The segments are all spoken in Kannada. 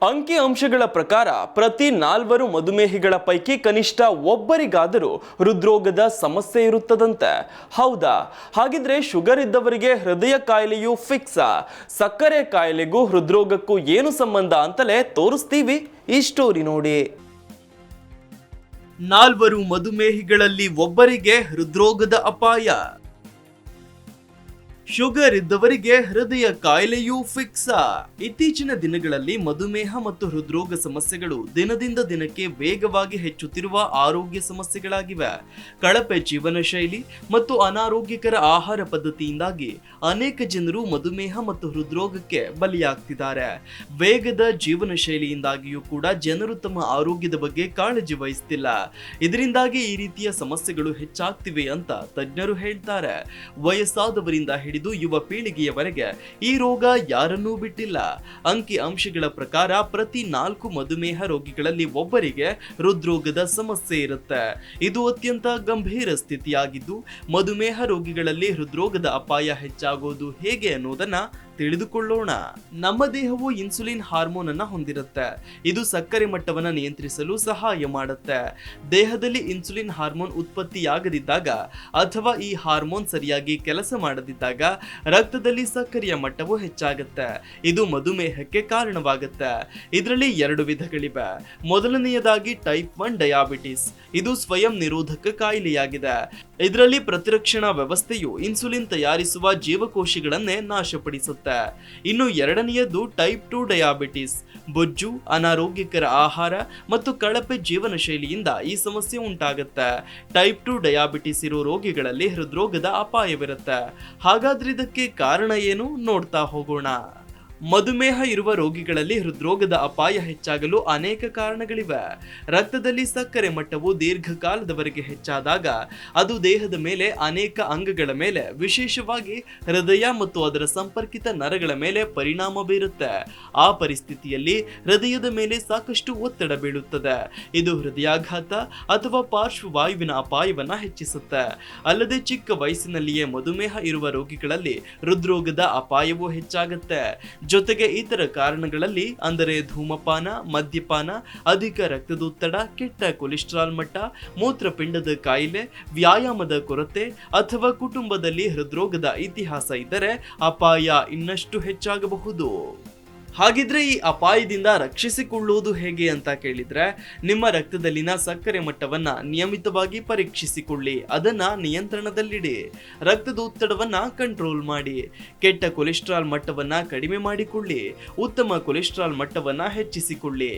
ಅಂಕಿ ಅಂಶಗಳ ಪ್ರಕಾರ ಪ್ರತಿ 4 ಮಧುಮೇಹಿಗಳ ಪೈಕಿ ಕನಿಷ್ಠ ಒಬ್ಬರಿಗಾದರೂ ಹೃದ್ರೋಗದ ಸಮಸ್ಯೆ ಇರುತ್ತದಂತೆ. ಹೌದಾ? ಹಾಗಿದ್ರೆ ಶುಗರ್ ಇದ್ದವರಿಗೆ ಹೃದಯ ಕಾಯಿಲೆಯೂ ಫಿಕ್ಸಾ? ಸಕ್ಕರೆ ಕಾಯಿಲೆಗೂ ಹೃದ್ರೋಗಕ್ಕೂ ಏನು ಸಂಬಂಧ ಅಂತಲೇ ತೋರಿಸ್ತೀವಿ ಈ ಸ್ಟೋರಿ ನೋಡಿ. 4 ಮಧುಮೇಹಿಗಳಲ್ಲಿ ಒಬ್ಬರಿಗೆ ಹೃದ್ರೋಗದ ಅಪಾಯ. ಶುಗರ್ ಇದ್ದವರಿಗೆ ಹೃದಯ ಕಾಯಿಲೆಯೂ ಫಿಕ್ಸಾ? ಇತ್ತೀಚಿನ ದಿನಗಳಲ್ಲಿ ಮಧುಮೇಹ ಮತ್ತು ಹೃದ್ರೋಗ ಸಮಸ್ಯೆಗಳು ದಿನದಿಂದ ದಿನಕ್ಕೆ ವೇಗವಾಗಿ ಹೆಚ್ಚುತ್ತಿರುವ ಆರೋಗ್ಯ ಸಮಸ್ಯೆಗಳಾಗಿವೆ. ಕಳಪೆ ಜೀವನ ಶೈಲಿ ಮತ್ತು ಅನಾರೋಗ್ಯಕರ ಆಹಾರ ಪದ್ಧತಿಯಿಂದಾಗಿ ಅನೇಕ ಜನರು ಮಧುಮೇಹ ಮತ್ತು ಹೃದ್ರೋಗಕ್ಕೆ ಬಲಿಯಾಗ್ತಿದ್ದಾರೆ. ವೇಗದ ಜೀವನ ಶೈಲಿಯಿಂದಾಗಿಯೂ ಕೂಡ ಜನರು ತಮ್ಮ ಆರೋಗ್ಯದ ಬಗ್ಗೆ ಕಾಳಜಿ ವಹಿಸ್ತಿಲ್ಲ. ಇದರಿಂದಾಗಿ ಈ ರೀತಿಯ ಸಮಸ್ಯೆಗಳು ಹೆಚ್ಚಾಗ್ತಿವೆ ಅಂತ ತಜ್ಞರು ಹೇಳ್ತಾರೆ. ವಯಸ್ಸಾದವರಿಂದ ಯುವ ಪೀಳಿಗೆಯವರೆಗೆ ಈ ರೋಗ ಯಾರನ್ನೂ ಬಿಟ್ಟಿಲ್ಲ. ಅಂಕಿ ಅಂಶಗಳ ಪ್ರಕಾರ ಪ್ರತಿ 4 ಮಧುಮೇಹ ರೋಗಿಗಳಲ್ಲಿ ಒಬ್ಬರಿಗೆ ಹೃದ್ರೋಗದ ಸಮಸ್ಯೆ ಇರುತ್ತೆ. ಇದು ಅತ್ಯಂತ ಗಂಭೀರ ಸ್ಥಿತಿಯಾಗಿದ್ದು, ಮಧುಮೇಹ ರೋಗಿಗಳಲ್ಲಿ ಹೃದ್ರೋಗದ ಅಪಾಯ ಹೆಚ್ಚಾಗೋದು ಹೇಗೆ ಅನ್ನೋದನ್ನ ತಿಳಿದುಕೊಳ್ಳೋಣ. ನಮ್ಮ ದೇಹವು ಇನ್ಸುಲಿನ್ ಹಾರ್ಮೋನ್ ಅನ್ನ ಹೊಂದಿರುತ್ತೆ. ಇದು ಸಕ್ಕರೆ ಮಟ್ಟವನ್ನ ನಿಯಂತ್ರಿಸಲು ಸಹಾಯ ಮಾಡುತ್ತೆ. ದೇಹದಲ್ಲಿ ಇನ್ಸುಲಿನ್ ಹಾರ್ಮೋನ್ ಉತ್ಪತ್ತಿಯಾಗದಿದ್ದಾಗ ಅಥವಾ ಈ ಹಾರ್ಮೋನ್ ಸರಿಯಾಗಿ ಕೆಲಸ ಮಾಡದಿದ್ದಾಗ ರಕ್ತದಲ್ಲಿ ಸಕ್ಕರೆಯ ಮಟ್ಟವು ಹೆಚ್ಚಾಗುತ್ತೆ. ಇದು ಮಧುಮೇಹಕ್ಕೆ ಕಾರಣವಾಗುತ್ತೆ. ಇದರಲ್ಲಿ 2 ವಿಧಗಳಿವೆ. ಮೊದಲನೆಯದಾಗಿ ಟೈಪ್ 1 ಡಯಾಬಿಟಿಸ್. ಇದು ಸ್ವಯಂ ನಿರೋಧಕ ಕಾಯಿಲೆಯಾಗಿದೆ. ಇದರಲ್ಲಿ ಪ್ರತಿರಕ್ಷಣಾ ವ್ಯವಸ್ಥೆಯು ಇನ್ಸುಲಿನ್ ತಯಾರಿಸುವ ಜೀವಕೋಶಗಳನ್ನೇ ನಾಶಪಡಿಸುತ್ತೆ. ಇನ್ನು ಎರಡನೆಯದು ಟೈಪ್ 2 ಡಯಾಬಿಟಿಸ್. ಬೊಜ್ಜು, ಅನಾರೋಗ್ಯಕರ ಆಹಾರ ಮತ್ತು ಕಳಪೆ ಜೀವನ ಶೈಲಿಯಿಂದ ಈ ಸಮಸ್ಯೆ ಉಂಟಾಗುತ್ತೆ. ಟೈಪ್ 2 ಡಯಾಬಿಟಿಸ್ ಇರೋ ರೋಗಿಗಳಲ್ಲಿ ಹೃದ್ರೋಗದ ಅಪಾಯವಿರುತ್ತೆ. ಹಾಗಾದ್ರೆ ಇದಕ್ಕೆ ಕಾರಣ ಏನು ನೋಡ್ತಾ ಹೋಗೋಣ. ಮಧುಮೇಹ ಇರುವ ರೋಗಿಗಳಲ್ಲಿ ಹೃದ್ರೋಗದ ಅಪಾಯ ಹೆಚ್ಚಾಗಲು ಅನೇಕ ಕಾರಣಗಳಿವೆ. ರಕ್ತದಲ್ಲಿ ಸಕ್ಕರೆ ಮಟ್ಟವು ದೀರ್ಘಕಾಲದವರೆಗೆ ಹೆಚ್ಚಾದಾಗ ಅದು ದೇಹದ ಮೇಲೆ ಅನೇಕ ಅಂಗಗಳ ಮೇಲೆ, ವಿಶೇಷವಾಗಿ ಹೃದಯ ಮತ್ತು ಅದರ ಸಂಪರ್ಕಿತ ನರಗಳ ಮೇಲೆ ಪರಿಣಾಮ ಬೀರುತ್ತೆ. ಆ ಪರಿಸ್ಥಿತಿಯಲ್ಲಿ ಹೃದಯದ ಮೇಲೆ ಸಾಕಷ್ಟು ಒತ್ತಡ ಬೀಳುತ್ತದೆ. ಇದು ಹೃದಯಾಘಾತ ಅಥವಾ ಪಾರ್ಶ್ವವಾಯುವಿನ ಅಪಾಯವನ್ನ ಹೆಚ್ಚಿಸುತ್ತೆ. ಅಲ್ಲದೆ ಚಿಕ್ಕ ವಯಸ್ಸಿನಲ್ಲಿಯೇ ಮಧುಮೇಹ ಇರುವ ರೋಗಿಗಳಲ್ಲಿ ಹೃದ್ರೋಗದ ಅಪಾಯವೂ ಹೆಚ್ಚಾಗುತ್ತೆ. ಜೊತೆಗೆ ಇತರ ಕಾರಣಗಳಲ್ಲಿ ಅಂದರೆ ಧೂಮಪಾನ, ಮದ್ಯಪಾನ, ಅಧಿಕ ರಕ್ತದೊತ್ತಡ, ಕೆಟ್ಟ ಕೊಲೆಸ್ಟ್ರಾಲ್ ಮಟ್ಟ, ಮೂತ್ರಪಿಂಡದ ಕಾಯಿಲೆ, ವ್ಯಾಯಾಮದ ಕೊರತೆ ಅಥವಾ ಕುಟುಂಬದಲ್ಲಿ ಹೃದ್ರೋಗದ ಇತಿಹಾಸ ಇದ್ದರೆ ಅಪಾಯ ಇನ್ನಷ್ಟು ಹೆಚ್ಚಾಗಬಹುದು. ಹಾಗಿದ್ರೆ ಈ ಅಪಾಯದಿಂದ ರಕ್ಷಿಸಿಕೊಳ್ಳುವುದು ಹೇಗೆ ಅಂತ ಕೇಳಿದ್ರೆ, ನಿಮ್ಮ ರಕ್ತದಲ್ಲಿನ ಸಕ್ಕರೆ ಮಟ್ಟವನ್ನ ನಿಯಮಿತವಾಗಿ ಪರೀಕ್ಷಿಸಿಕೊಳ್ಳಿ. ಅದನ್ನ ನಿಯಂತ್ರಣದಲ್ಲಿಡಿ. ರಕ್ತದೊತ್ತಡವನ್ನ ಕಂಟ್ರೋಲ್ ಮಾಡಿ. ಕೆಟ್ಟ ಕೊಲೆಸ್ಟ್ರಾಲ್ ಮಟ್ಟವನ್ನ ಕಡಿಮೆ ಮಾಡಿಕೊಳ್ಳಿ. ಉತ್ತಮ ಕೊಲೆಸ್ಟ್ರಾಲ್ ಮಟ್ಟವನ್ನ ಹೆಚ್ಚಿಸಿಕೊಳ್ಳಿ.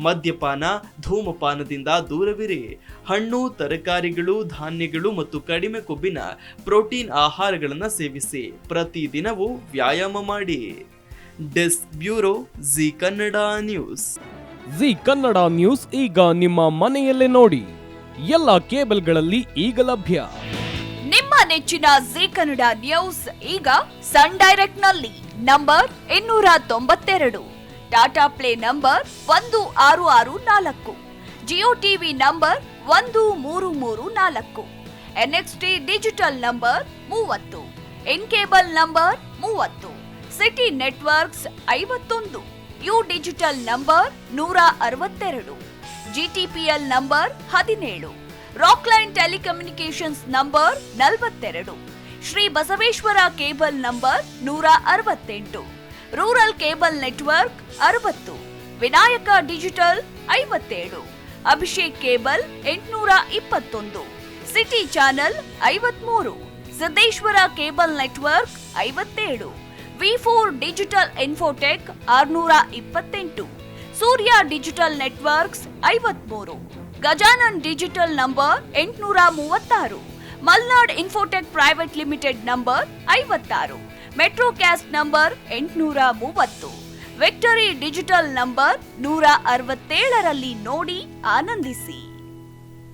ಮದ್ಯಪಾನ, ಧೂಮಪಾನದಿಂದ ದೂರವಿರಿ. ಹಣ್ಣು, ತರಕಾರಿಗಳು, ಧಾನ್ಯಗಳು ಮತ್ತು ಕಡಿಮೆ ಕೊಬ್ಬಿನ ಪ್ರೋಟೀನ್ ಆಹಾರಗಳನ್ನ ಸೇವಿಸಿ. ಪ್ರತಿದಿನವೂ ವ್ಯಾಯಾಮ ಮಾಡಿ. Desk bureau, G Kannada news. G Kannada news ಈಗ ನಿಮ್ಮ ಮನೆಯಲ್ಲೇ ನೋಡಿ. ಎಲ್ಲ ಕೇಬಲ್ಗಳಲ್ಲಿ ಈಗ ಲಭ್ಯ. ನಿಮ್ಮ ನೆಚ್ಚಿನ ಜಿ ಕನ್ನಡ ನ್ಯೂಸ್ ಈಗ ಸನ್ ಡೈರೆಕ್ಟ್ ನಲ್ಲಿ number 292, Tata play number 1664, Jio TV number 1334, NXT digital number 30, in cable number 30, city networks 51, U digital number 162, GTPL number 17, Rockline telecommunications number 42, Shri Basaveshwara cable number 168, rural cable network 60, Vinayaka digital 57, Abhishek cable 821, city channel 53, Siddeshwara cable network 57, V4 digital Infotech 628, Surya digital networks 53, Gajanan digital number 836, Malnad Infotech Private Limited number 56, Metrocast number 830, Victory Digital number 167ರಲ್ಲಿ ನೋಡಿ ಆನಂದಿಸಿ.